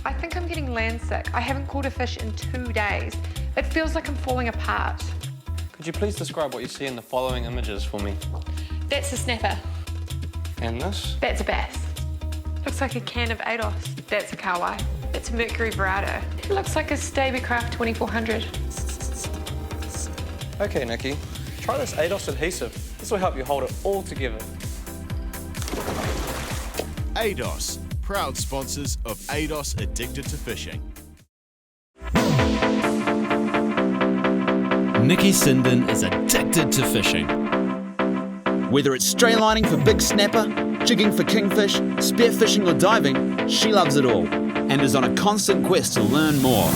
I think I'm getting land sick. I haven't caught a fish in 2 days. It feels like I'm falling apart. Could you please describe what you see in the following images for me? That's a snapper. And this? That's a bass. Looks like a can of ADOS. That's a kawai. That's a Mercury Verado. It looks like a Stabicraft 2400. Okay, Nicky. Try this ADOS adhesive. This will help you hold it all together. ADOS, proud sponsors of ADOS Addicted to Fishing. Nicky Sinden is addicted to fishing. Whether it's straylining for big snapper, jigging for kingfish, spearfishing or diving, she loves it all and is on a constant quest to learn more.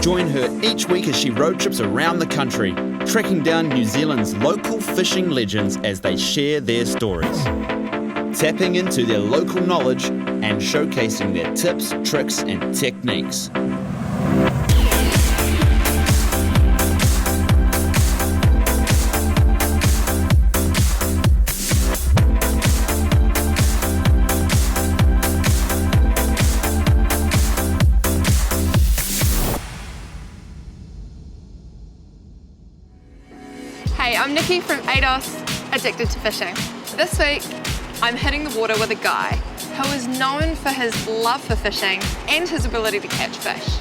Join her each week as she road trips around the country, tracking down New Zealand's local fishing legends as they share their stories. Tapping into their local knowledge and showcasing their tips, tricks and techniques. Hey, I'm Nicky from ADOS Addicted to Fishing. This week, I'm hitting the water with a guy who is known for his love for fishing and his ability to catch fish.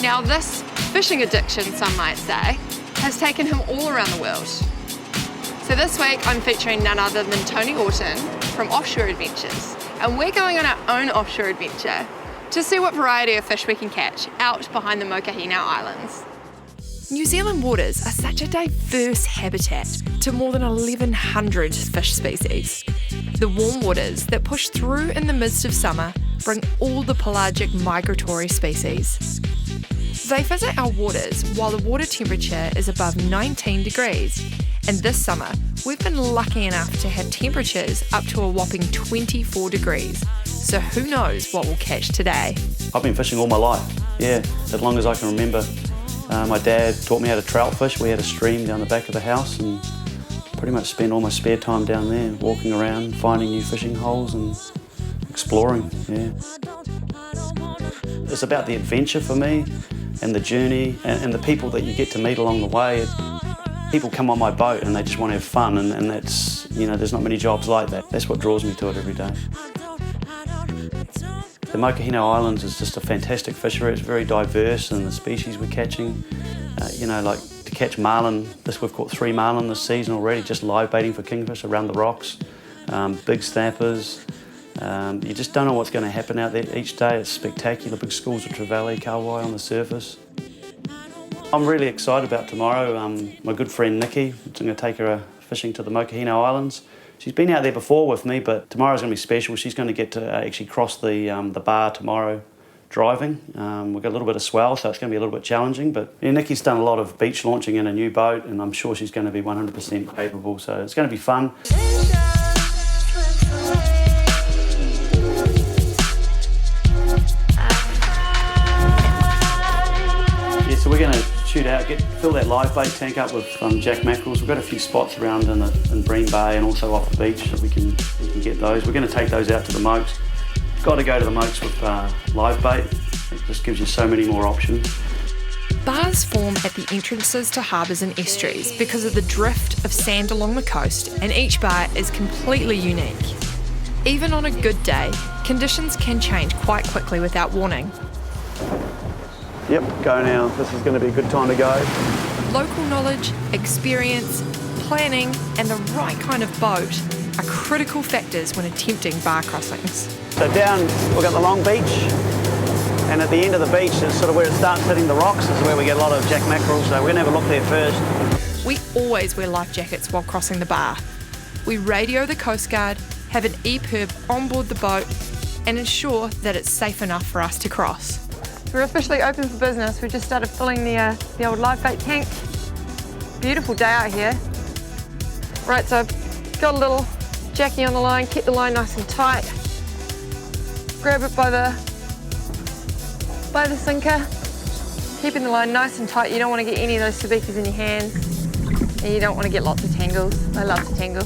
Now this fishing addiction, some might say, has taken him all around the world. So this week I'm featuring none other than Tony Orton from Offshore Adventures, and we're going on our own offshore adventure to see what variety of fish we can catch out behind the Mokohinau Islands. New Zealand waters are such a diverse habitat to more than 1,100 fish species. The warm waters that push through in the midst of summer bring all the pelagic migratory species. They visit our waters while the water temperature is above 19 degrees, and this summer we've been lucky enough to have temperatures up to a whopping 24 degrees. So who knows what we'll catch today? I've been fishing all my life, yeah, as long as I can remember. My dad taught me how to trout fish. We had a stream down the back of the house and pretty much spend all my spare time down there, walking around, finding new fishing holes and exploring, yeah. It's about the adventure for me and the journey and the people that you get to meet along the way. People come on my boat and they just want to have fun and that's, you know, there's not many jobs like that. That's what draws me to it every day. The Mokohinau Islands is just a fantastic fishery. It's very diverse in the species we're catching. You know, like to catch marlin, we've caught 3 marlin this season already, just live baiting for kingfish around the rocks. Big snappers. You just don't know what's going to happen out there each day. It's spectacular, big schools of trevally, kawai on the surface. I'm really excited about tomorrow. My good friend Nicky, I'm going to take her fishing to the Mokohinau Islands. She's been out there before with me, but tomorrow's going to be special. She's going to get to actually cross the bar tomorrow driving. We've got a little bit of swell, so it's going to be a little bit challenging. But yeah, Nicky's done a lot of beach launching in a new boat, and I'm sure she's going to be 100% capable, so it's going to be fun. Yeah, so we're going to shoot out, fill that live bait tank up with jack mackerels. We've got a few spots around in Bream Bay and also off the beach that we can get those. We're going to take those out to the mokes. Got to go to the mokes with live bait. It just gives you so many more options. Bars form at the entrances to harbours and estuaries because of the drift of sand along the coast, and each bar is completely unique. Even on a good day, conditions can change quite quickly without warning. Yep, go now. This is going to be a good time to go. Local knowledge, experience, planning and the right kind of boat are critical factors when attempting bar crossings. So down, we've got the long beach, and at the end of the beach is sort of where it starts hitting the rocks. This is where we get a lot of jack mackerel, so we're going to have a look there first. We always wear life jackets while crossing the bar. We radio the Coast Guard, have an e-perb on board the boat and ensure that it's safe enough for us to cross. We're officially open for business. We just started filling the old live bait tank. Beautiful day out here. Right, so I've got a little jackie on the line, keep the line nice and tight. Grab it by the by the sinker, keeping the line nice and tight. You don't want to get any of those sabikis in your hands, and you don't want to get lots of tangles. I love to tangle.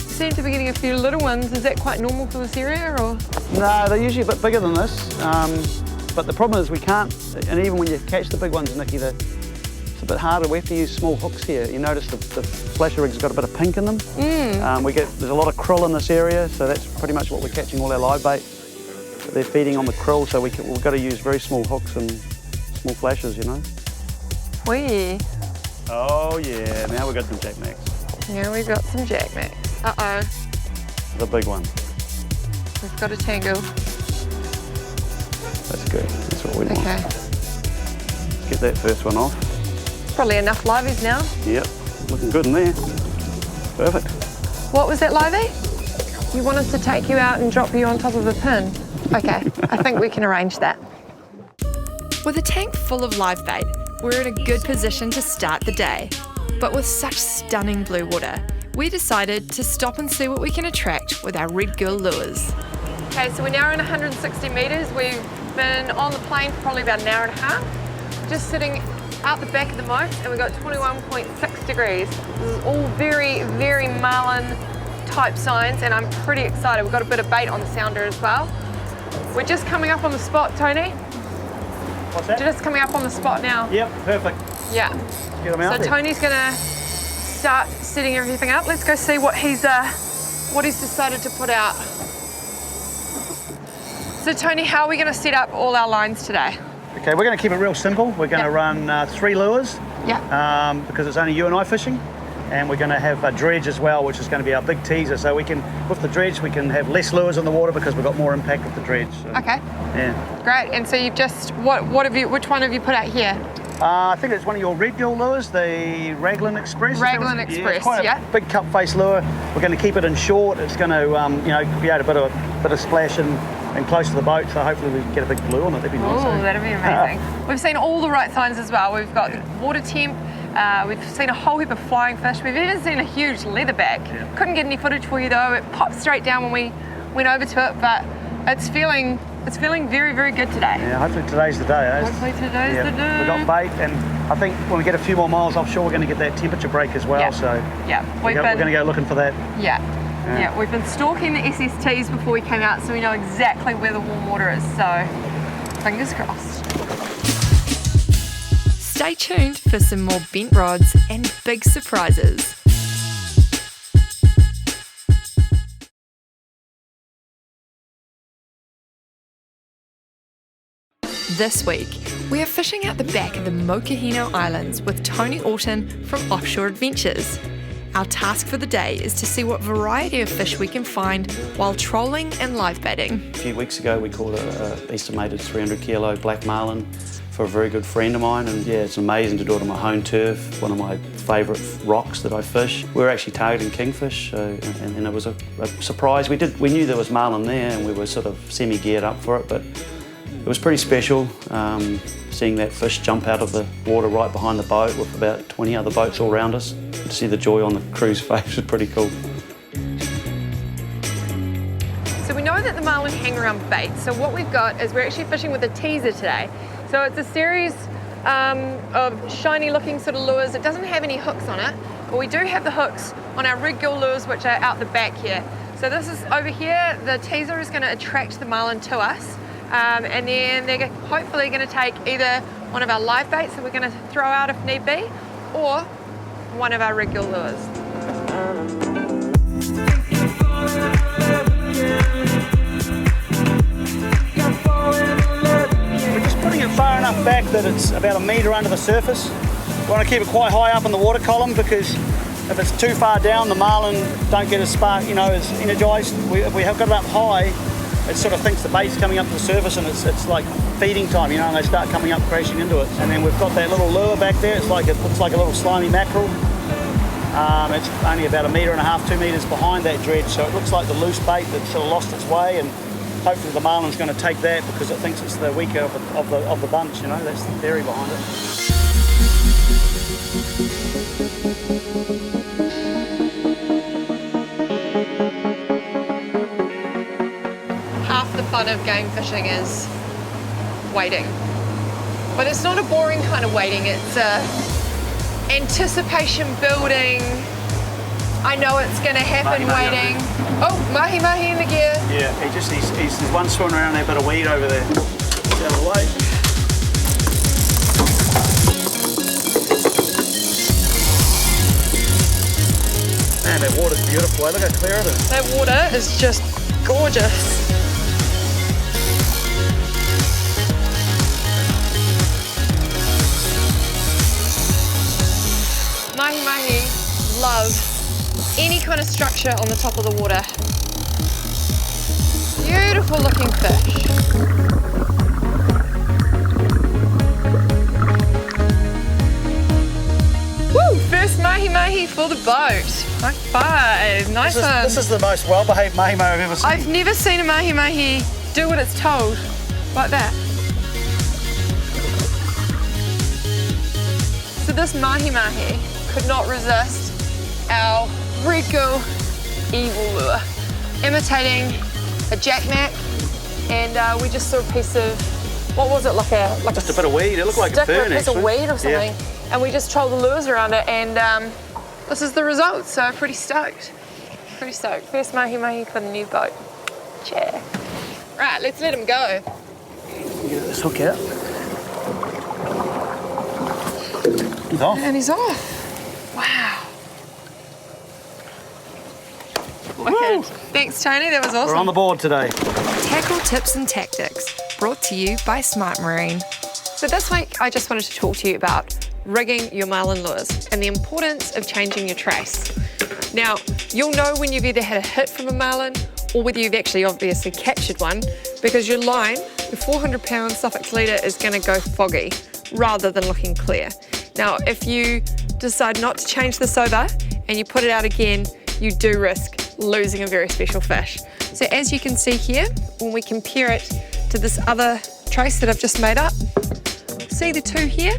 Seem to be getting a few little ones. Is that quite normal for this area, or? No, they're usually a bit bigger than this, but the problem is we can't, and even when you catch the big ones, Nicky, it's a bit harder. We have to use small hooks here. You notice the flasher rigs have got a bit of pink in them. There's a lot of krill in this area, so that's pretty much what we're catching all our live bait. But they're feeding on the krill, so we've got to use very small hooks and small flashers, you know. Wee. Oh yeah, now we've got some jackmacks. Yeah, we've got some jackmacks. Uh-oh. The big one. We've got a tangle. That's good. That's what we want. Okay. Get that first one off. Probably enough liveys now. Yep, looking good in there. Perfect. What was that, livey? You want us to take you out and drop you on top of a pin? Okay, I think we can arrange that. With a tank full of live bait, we're in a good position to start the day. But with such stunning blue water, we decided to stop and see what we can attract with our Red Girl lures. Okay, so we're now in 160 metres. We've been on the plane for probably about an hour and a half. Just sitting out the back of the moat, and we've got 21.6 degrees. This is all very, very marlin type signs, and I'm pretty excited. We've got a bit of bait on the sounder as well. We're just coming up on the spot, Tony. What's that? Just coming up on the spot now. Yep, perfect. Yeah. Get them out So there. Tony's gonna start setting everything up. Let's go see what he's decided to put out. So Tony, how are we gonna set up all our lines today? Okay, we're going to keep it real simple. We're going to run 3 lures. Yeah. Because it's only you and I fishing. And we're going to have a dredge as well, which is going to be our big teaser. So we can, with the dredge, we can have less lures in the water because we've got more impact with the dredge. So, Okay. yeah. Great. And so you've just which one have you put out here? I think it's one of your Red Girl lures, the Raglan Express. Raglan It's Express, quite a big cup face lure. We're going to keep it in short. It's going to, create a bit of splash and close to the boat. So hopefully we can get a big blue on it. That'd be nice. Oh, that'd be amazing. We've seen all the right signs as well. We've got the water temp. We've seen a whole heap of flying fish. We've even seen a huge leatherback. Couldn't get any footage for you though. It popped straight down when we went over to it, but it's feeling very, very good today. Yeah, hopefully today's the day, eh? Hopefully today's the day. We've got bait, and I think when we get a few more miles offshore, we're going to get that temperature break as well. Yeah. So we're going to go looking for that. Yeah, we've been stalking the SSTs before we came out, so we know exactly where the warm water is. So fingers crossed. Stay tuned for some more bent rods and big surprises. This week, we are fishing out the back of the Mokohinau Islands with Tony Orton from Offshore Adventures. Our task for the day is to see what variety of fish we can find while trolling and live baiting. A few weeks ago we caught an estimated 300 kilo black marlin for a very good friend of mine, and yeah, it's amazing to do it on my home turf, one of my favourite rocks that I fish. We were actually targeting kingfish, and it was a surprise. We knew there was marlin there, and we were sort of semi-geared up for it, but it was pretty special seeing that fish jump out of the water right behind the boat with about 20 other boats all around us. To see the joy on the crew's face was pretty cool. So we know that the marlin hang around bait. So what we've got is we're actually fishing with a teaser today. So it's a series of shiny looking sort of lures. It doesn't have any hooks on it, but we do have the hooks on our Red Girl lures, which are out the back here. So this is over here, the teaser is going to attract the marlin to us. And then they're hopefully going to take either one of our live baits that we're going to throw out if need be, or one of our Red Girl lures. We're just putting it far enough back that it's about 1 metre under the surface. We want to keep it quite high up in the water column, because if it's too far down, the marlin don't get as spark, as energised. If we have got it up high, it sort of thinks the bait's coming up to the surface, and it's like feeding time, and they start coming up, crashing into it. And then we've got that little lure back there. It looks like a little slimy mackerel. It's only about 1.5 metres, 2 metres behind that dredge, so it looks like the loose bait that sort of lost its way, and hopefully the marlin's going to take that because it thinks it's the weaker of the bunch. That's the theory behind it. fun of game fishing is waiting. But it's not a boring kind of waiting, it's anticipation building. I know it's gonna happen waiting. Oh, mahi in the gear. Yeah, he's one swimming around that bit of weed over there. Get out of the way. Man, that water's beautiful. Look how clear it is. That water is just gorgeous. Mahi love any kind of structure on the top of the water. Beautiful looking fish. Woo! First mahi for the boat. High five. Nice one. This is the most well-behaved mahi I've ever seen. I've never seen a mahi do what it's told, like that. So this mahi could not resist our Rico evil lure, imitating a jackknack, and we just saw a piece of, what was it, like just a bit of weed. It looked like a fern, piece of actually. weed or something, Yeah. and we just trolled the lures around it, and this is the result. So pretty stoked. Pretty stoked. First mahi for the new boat. Yeah. Right, let's let him go. Get this hook out. He's off. And he's off. Wow. Wicked. Thanks, Tony. That was awesome. We're on the board today. Tackle tips and tactics, brought to you by Smart Marine. So this week, I just wanted to talk to you about rigging your marlin lures and the importance of changing your trace. Now, you'll know when you've either had a hit from a marlin or whether you've actually obviously captured one, because your line, your 400-pound Suffolk leader, is going to go foggy rather than looking clear. Now, if you decide not to change this over and you put it out again, you do risk losing a very special fish. So as you can see here, when we compare it to this other trace that I've just made up, see the two here?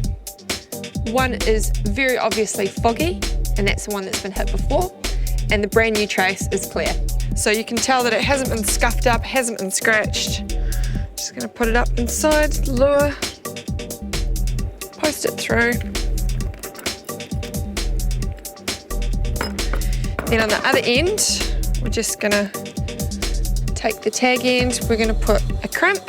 One is very obviously foggy, and that's the one that's been hit before, and the brand new trace is clear. So you can tell that it hasn't been scuffed up, hasn't been scratched. Just gonna put it up inside the lure, post it through. Then on the other end, we're just gonna take the tag end, we're gonna put a crimp,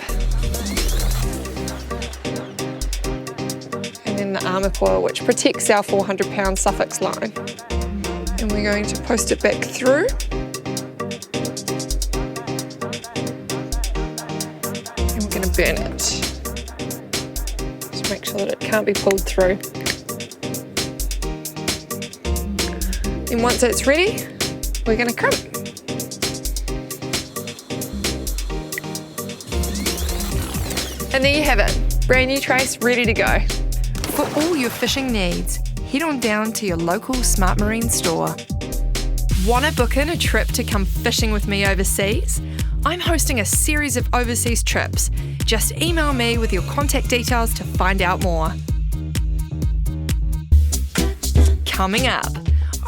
and then the armour coil, which protects our 400-pound Suffolk line. And we're going to post it back through. And we're gonna burn it. Just make sure that it can't be pulled through. And once it's ready, we're gonna crimp. And there you have it, brand new trace, ready to go. For all your fishing needs, head on down to your local Smart Marine store. Want to book in a trip to come fishing with me overseas? I'm hosting a series of overseas trips. Just email me with your contact details to find out more. Coming up,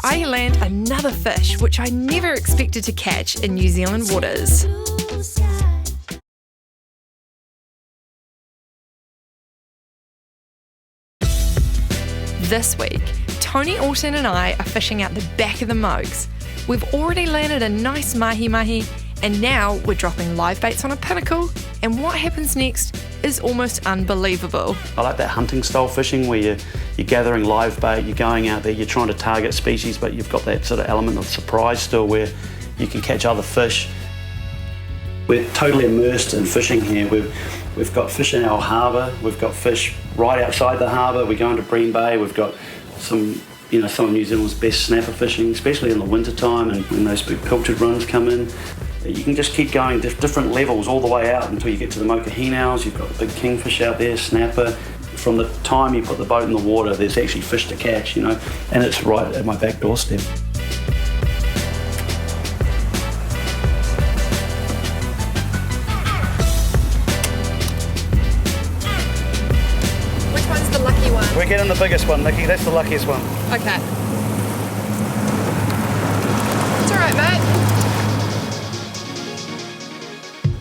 I land another fish which I never expected to catch in New Zealand waters. This week, Tony Orton and I are fishing out the back of the Mokes. We've already landed a nice mahi, and now we're dropping live baits on a pinnacle, and what happens next is almost unbelievable. I like that hunting style fishing where you're gathering live bait, you're going out there, you're trying to target species, but you've got that sort of element of surprise still where you can catch other fish. We're totally immersed in fishing here. We've got fish in our harbour, we've got fish right outside the harbour, we're going to Bream Bay, we've got some of New Zealand's best snapper fishing, especially in the winter time and when those big pilchard runs come in. You can just keep going different levels all the way out until you get to the Mokohinau. You've got the big kingfish out there, snapper. From the time you put the boat in the water, there's actually fish to catch, and it's right at my back doorstep. Which one's the lucky one? We're getting the biggest one, Nicky. That's the luckiest one. Okay. It's all right, mate.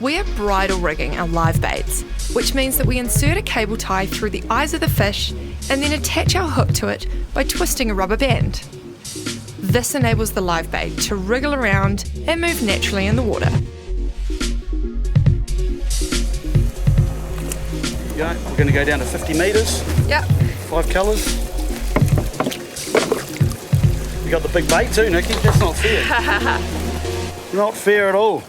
We are bridle rigging our live baits, which means that we insert a cable tie through the eyes of the fish and then attach our hook to it by twisting a rubber band. This enables the live bait to wriggle around and move naturally in the water. Yeah, we're going to go down to 50 metres. Yep. 5 colours. You got the big bait too, Nicky. That's not fair. Not fair at all.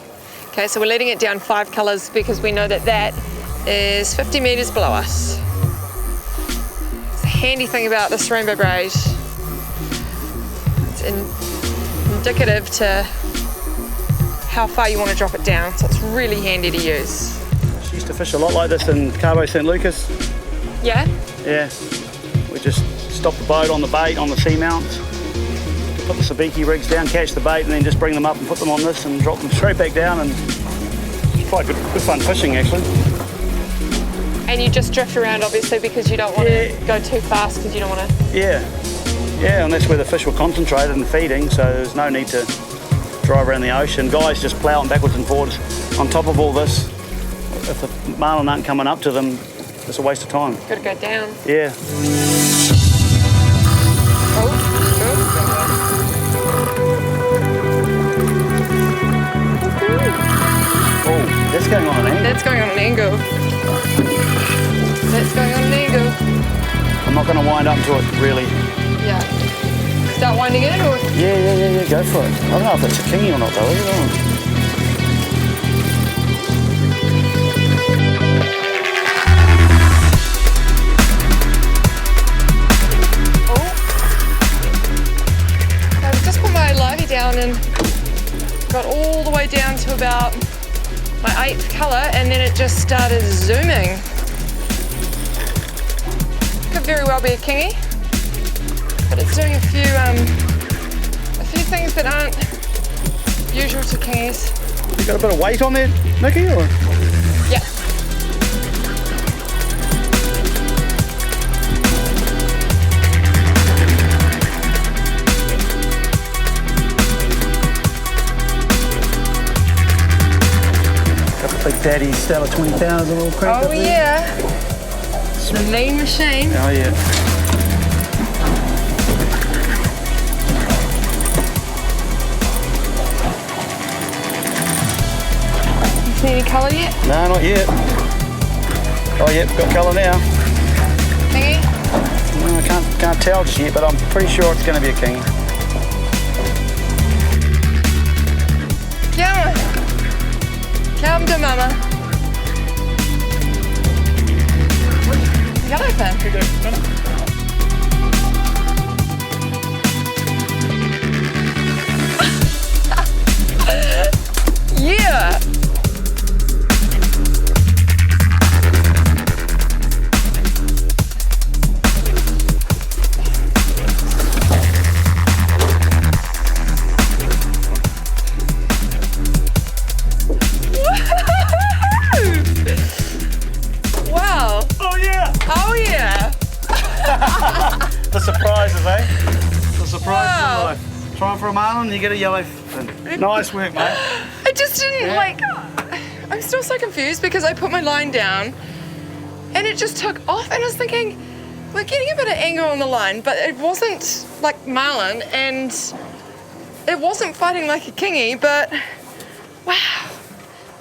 Okay, so we're letting it down 5 colours because we know that that is 50 metres below us. It's a handy thing about this rainbow braid. It's indicative to how far you want to drop it down, so it's really handy to use. She used to fish a lot like this in Cabo St Lucas. Yeah? Yeah. We just stop the boat on the bait, on the seamounts, put the sabiki rigs down, catch the bait, and then just bring them up and put them on this and drop them straight back down, and it's quite good fun fishing actually. And you just drift around obviously because you don't want to go too fast because you don't want to... Yeah, and that's where the fish were concentrated and feeding, so there's no need to drive around the ocean. Guys just ploughing backwards and forwards on top of all this. If the marlin aren't coming up to them, it's a waste of time. Got to go down. Yeah. Oh, that's going on an angle. That's going on an angle. That's going on an angle. I'm not going to wind up to it, really. Yeah. Start winding in or? Yeah, go for it. I don't know if it's a kingy or not, though. I've just put my livey down and got all the way down to about my 8th colour, and then it just started zooming. Could very well be a kingy, but it's doing a few things that aren't usual to kingies. You got a bit of weight on there, Nicky, or? Yeah. Big Daddy Stella 20,000 all cranked Oh yeah. The mean machine. Oh yeah. You see any colour yet? No, not yet. Oh yep, got colour now. Kingy? No, I can't tell just yet, but I'm pretty sure it's going to be a king. Yeah. Come to mama. Yellowfin. Yeah. Wow. Oh yeah! Oh yeah. The surprises, eh? The surprises Wow. of life. Try for a marlin, you get a yellowfin. Nice work, mate. I just didn't I'm still so confused because I put my line down and it just took off, and I was thinking, we're getting a bit of angle on the line, but it wasn't like marlin and it wasn't fighting like a kingy, but wow,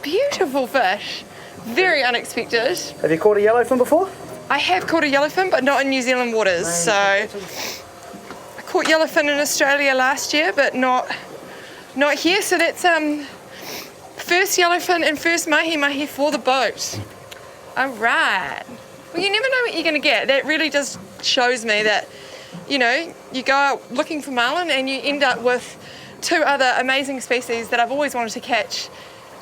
beautiful fish. Very unexpected. Have you caught a yellowfin before? I have caught a yellowfin, but not in New Zealand waters. So I caught yellowfin in Australia last year, but not here. So that's first yellowfin and first mahi for the boat. All right. Well, you never know what you're going to get. That really just shows me that, you know, you go out looking for marlin and you end up with 2 other amazing species that I've always wanted to catch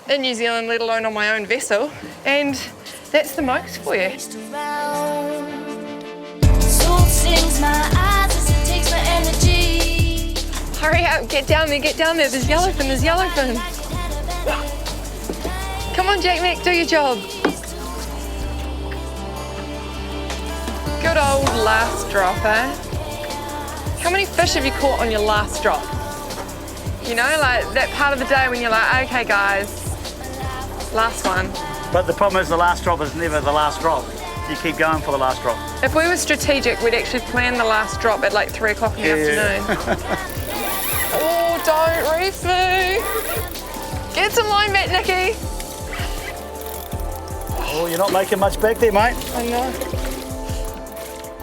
in New Zealand, let alone on my own vessel. And that's the most for you. Hurry up, get down there, there's yellowfin, Come on, Jake Mac, do your job. Good old last drop, eh? How many fish have you caught on your last drop? You know, like that part of the day when you're like, okay guys, last one. But the problem is the last drop is never the last drop. You keep going for the last drop. If we were strategic, we'd actually plan the last drop at like 3 o'clock in the afternoon. Oh, don't reef me. Get some line back, Nicky. Oh, you're not making much back there, mate. I know.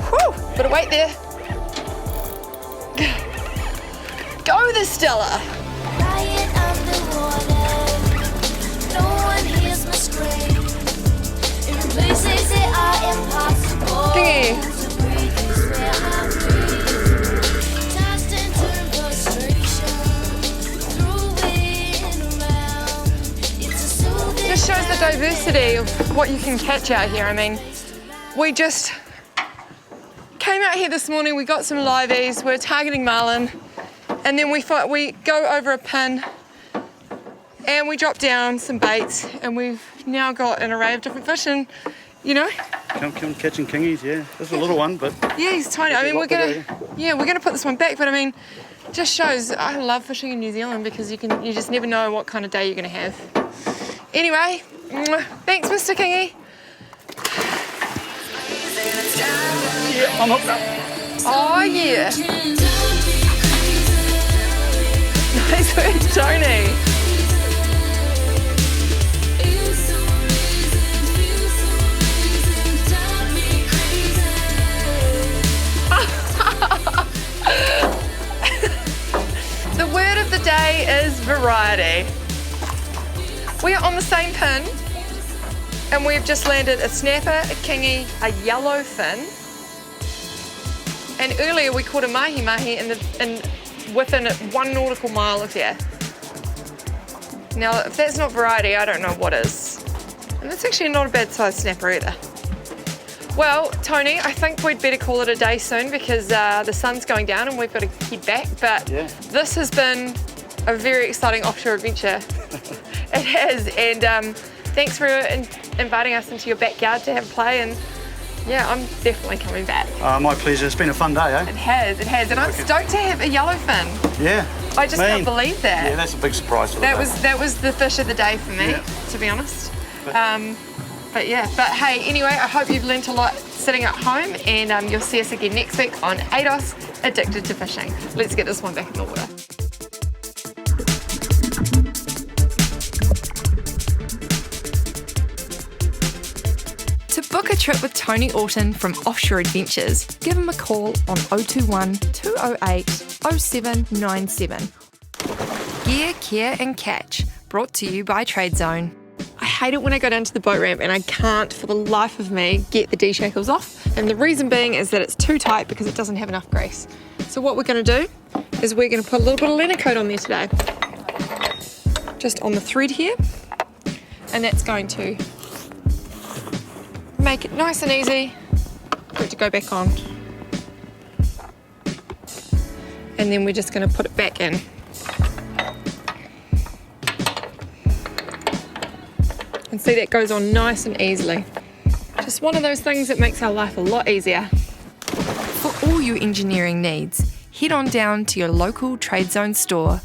Whew, bit of weight there. Go the Stella. Kingy. Just shows the diversity of what you can catch out here. I mean, we just came out here this morning, we got some liveys, we're targeting marlin, and then we go over a pin and we drop down some baits, and we've now got an array of different fish, and you know. Come catching kingies, yeah. This is a little one, but yeah, he's tiny. I mean, we're gonna put this one back, but I mean, just shows I love fishing in New Zealand because you just never know what kind of day you're gonna have. Anyway, thanks, Mr. Kingy. yeah, I'm hooked up. Oh yeah. Nice work, Tony. The word of the day is variety. We are on the same pin, and we've just landed a snapper, a kingy, a yellowfin, and earlier we caught a mahi-mahi within 1 nautical mile of here. Now, if that's not variety, I don't know what is. And that's actually not a bad sized snapper either. Well, Tony, I think we'd better call it a day soon because the sun's going down and we've got to head back. But this has been a very exciting offshore adventure. It has, and thanks for inviting us into your backyard to have a play. And yeah, I'm definitely coming back. My pleasure. It's been a fun day, eh? It has, and I'm stoked to have a yellowfin. Yeah. I just can't believe that. Yeah, that's a big surprise for the day. That was the fish of the day for me, to be honest. But hey, anyway, I hope you've learnt a lot sitting at home, and you'll see us again next week on ADOS Addicted to Fishing. Let's get this one back in the water. To book a trip with Tony Orton from Offshore Adventures, give him a call on 021 208 0797. Gear, Care and Catch, brought to you by Trade Zone. I hate it when I go down to the boat ramp and I can't, for the life of me, get the D-shackles off. And the reason being is that it's too tight because it doesn't have enough grease. So what we're going to do is we're going to put a little bit of linen coat on there today. Just on the thread here. And that's going to make it nice and easy for it to go back on. And then we're just going to put it back in. And see, that goes on nice and easily. Just one of those things that makes our life a lot easier. For all your engineering needs, head on down to your local Trade Zone store.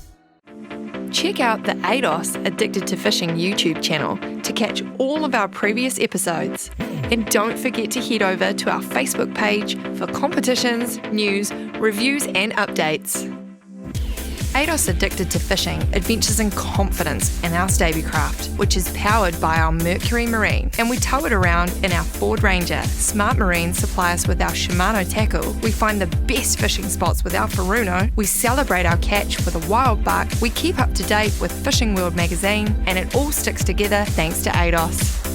Check out the ADOS Addicted to Fishing YouTube channel to catch all of our previous episodes. And don't forget to head over to our Facebook page for competitions, news, reviews and updates. ADOS Addicted to Fishing adventures in confidence in our Stavy craft, which is powered by our Mercury Marine, and we tow it around in our Ford Ranger. Smart Marine supply us with our Shimano tackle. We find the best fishing spots with our Furuno. We celebrate our catch with a wild buck. We keep up to date with Fishing World magazine, and it all sticks together thanks to ADOS.